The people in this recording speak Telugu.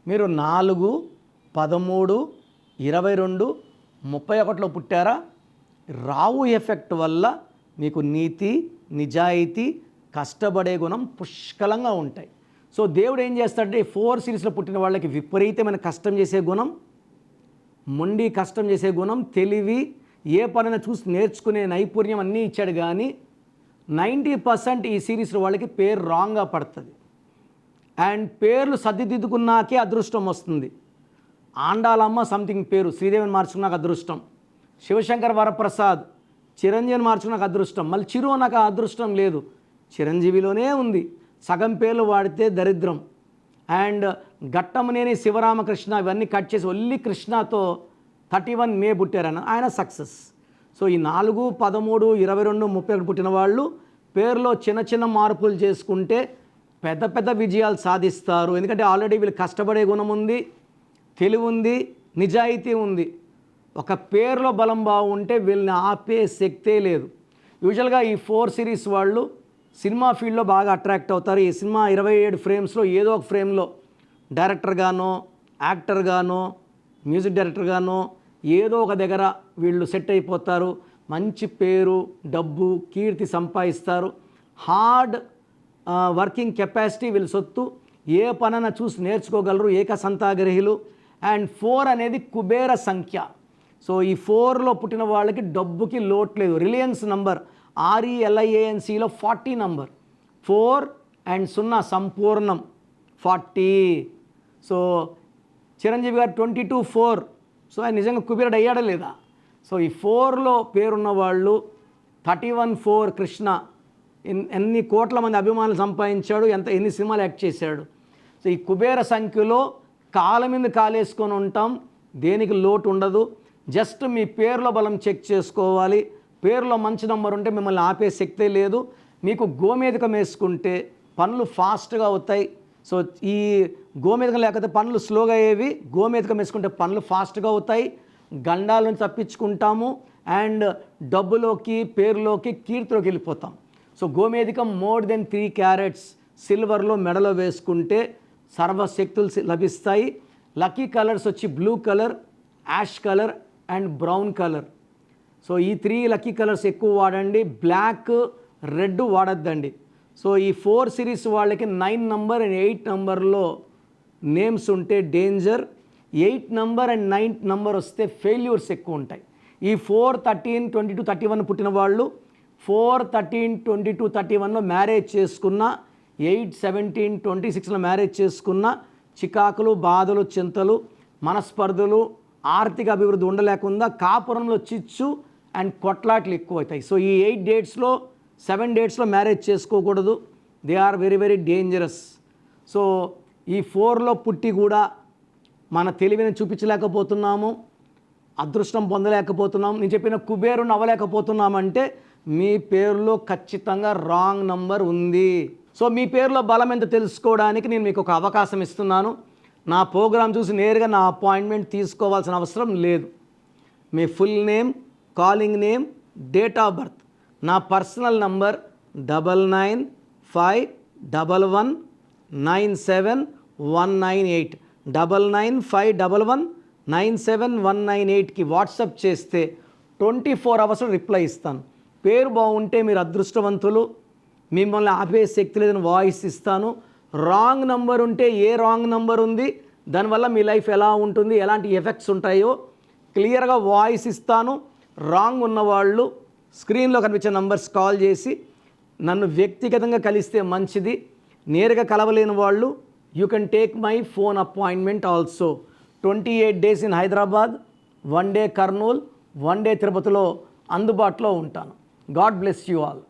మీరు 4, 13, 22, 31లో పుట్టారా? రావు ఎఫెక్ట్ వల్ల మీకు నీతి, నిజాయితీ, కష్టపడే గుణం పుష్కలంగా ఉంటాయి. సో దేవుడు ఏం చేస్తాడంటే 4 సిరీస్లో పుట్టిన వాళ్ళకి విపరీతమైన కష్టం చేసే గుణం, మొండి కష్టం చేసే గుణం, తెలివి, ఏ పనైనా చూసి నేర్చుకునే నైపుణ్యం అన్నీ ఇచ్చాడు. కానీ 90% ఈ సిరీస్లో వాళ్ళకి పేరు రాంగ్గా పడుతుంది. అండ్ పేర్లు సర్దిదిద్దుకున్నాకే అదృష్టం వస్తుంది. ఆండాలమ్మ సంథింగ్ పేరు, శ్రీదేవిని మార్చుకున్నాక అదృష్టం. శివశంకర్ వరప్రసాద్, చిరంజీవిని మార్చుకున్నాక అదృష్టం. మళ్ళీ చిరు నాకు అదృష్టం లేదు, చిరంజీవిలోనే ఉంది. సగం పేర్లు వాడితే దరిద్రం. అండ్ ఘట్టమనేని శివరామకృష్ణ ఇవన్నీ కట్ చేసి ఒల్లి కృష్ణతో 31 మే పుట్టారన్న ఆయన సక్సెస్. సో ఈ 4, 13, 22, 31 పుట్టిన వాళ్ళు పేరులో చిన్న చిన్న మార్పులు చేసుకుంటే పెద్ద పెద్ద విజయాలు సాధిస్తారు. ఎందుకంటే ఆల్రెడీ వీళ్ళు కష్టపడే గుణం ఉంది, తెలివి ఉంది, నిజాయితీ ఉంది. ఒక పేరులో బలం బాగుంటే వీళ్ళని ఆపే శక్తే లేదు. యూజువల్గా ఈ 4 సిరీస్ వాళ్ళు సినిమా ఫీల్డ్లో బాగా అట్రాక్ట్ అవుతారు. ఈ సినిమా 27 ఫ్రేమ్స్లో ఏదో ఒక ఫ్రేమ్లో డైరెక్టర్గానో, యాక్టర్గానో, మ్యూజిక్ డైరెక్టర్గానో ఏదో ఒక దగ్గర వీళ్ళు సెట్ అయిపోతారు. మంచి పేరు, డబ్బు, కీర్తి సంపాదిస్తారు. హార్డ్ వర్కింగ్ కెపాసిటీ వీళ్ళ సొత్తు. ఏ పనైనా చూసి నేర్చుకోగలరు, ఏకసంతాగ్రహులు. అండ్ 4 అనేది కుబేర సంఖ్య. సో ఈ 4లో పుట్టిన వాళ్ళకి డబ్బుకి లోటు లేదు. రిలయన్స్ నంబర్ RELIANCలో 40 నంబర్, 4 and 0 సంపూర్ణం 40. సో చిరంజీవి గారు 22-4. సో ఆయన నిజంగా కుబేరుడు అయ్యాడా లేదా? సో ఈ 4లో పేరున్న వాళ్ళు 31-4 కృష్ణ ఎన్ని కోట్ల మంది అభిమానులు సంపాదించాడు, ఎన్ని సినిమాలు యాక్ట్ చేశాడు. సో ఈ కుబేర సంఖ్యలో కాళ్ళ మీద కాలేసుకొని ఉంటాం, దేనికి లోటు ఉండదు. జస్ట్ మీ పేరులో బలం చెక్ చేసుకోవాలి. పేరులో మంచి నంబర్ ఉంటే మిమ్మల్ని ఆపే శక్తే లేదు. మీకు గోమేధికం వేసుకుంటే పనులు ఫాస్ట్గా అవుతాయి. సో ఈ గోమేధికం లేకపోతే పనులు స్లోగా అయ్యేవి, గోమేధికం వేసుకుంటే పనులు ఫాస్ట్గా అవుతాయి. గండాలను తప్పించుకుంటాము అండ్ డబ్బులోకి, పేరులోకి, కీర్తిలోకి వెళ్ళిపోతాం. సో గోమేధికం మోర్ దెన్ 3 క్యారెట్స్ సిల్వర్లో మెడలో వేసుకుంటే సర్వశక్తులు లభిస్తాయి. లక్కీ కలర్స్ వచ్చి blue colour, ash colour and brown colour. So ఈ 3 లక్కీ కలర్స్ ఎక్కువ వాడండి, బ్లాక్, రెడ్ వాడద్దండి. సో ఈ 4 సిరీస్ వాళ్ళకి 9 నంబర్ అండ్ 8 నంబర్లో నేమ్స్ ఉంటే డేంజర్. 8 నంబర్ అండ్ 9 నంబర్ వస్తే ఫెయిల్యూర్స్ ఎక్కువ ఉంటాయి. ఈ 4, 13, 22, 31 పుట్టిన వాళ్ళు 4, 13, 22, 31లో మ్యారేజ్ చేసుకున్న, 8, 17, 26లో మ్యారేజ్ చేసుకున్న చికాకులు, బాధలు, చింతలు, మనస్పర్ధలు, ఆర్థిక అభివృద్ధి ఉండలేకుండా కాపురంలో చిచ్చు అండ్ కొట్లాట్లు ఎక్కువ అవుతాయి. సో ఈ 8 డేట్స్లో 7 డేట్స్లో మ్యారేజ్ చేసుకోకూడదు. They are very very dangerous. So ఈ 4లో పుట్టి కూడా మన తెలివిని చూపించలేకపోతున్నాము, అదృష్టం పొందలేకపోతున్నాం, నేను చెప్పిన కుబేరుని అవ్వలేకపోతున్నామంటే మీ పేరులో ఖచ్చితంగా రాంగ్ నంబర్ ఉంది. సో మీ పేరులో బలం ఎంత తెలుసుకోవడానికి నేను మీకు ఒక అవకాశం ఇస్తున్నాను. నా ప్రోగ్రాం చూసి నేరుగా నా అపాయింట్మెంట్ తీసుకోవాల్సిన అవసరం లేదు. మీ full name, calling name, date of birth, నా పర్సనల్ నంబర్ 9951197198 9951197198కి వాట్సాప్ చేస్తే 24 అవర్స్లో రిప్లై ఇస్తాను. పేరు బాగుంటే మీరు అదృష్టవంతులు, మిమ్మల్ని ఆపే శక్తి లేదని వాయిస్ ఇస్తాను. రాంగ్ నంబర్ ఉంటే ఏ రాంగ్ నంబర్ ఉంది, దానివల్ల మీ లైఫ్ ఎలా ఉంటుంది, ఎలాంటి ఎఫెక్ట్స్ ఉంటాయో క్లియర్గా వాయిస్ ఇస్తాను. రాంగ్ ఉన్నవాళ్ళు స్క్రీన్లో కనిపించే నంబర్స్ కాల్ చేసి నన్ను వ్యక్తిగతంగా కలిస్తే మంచిది. నేరుగా కలవలేని వాళ్ళు you can take my phone appointment also. 28 days in Hyderabad, 1 day Kurnool, 1 day తిరుపతిలో అందుబాటులో ఉంటాను. God bless you all.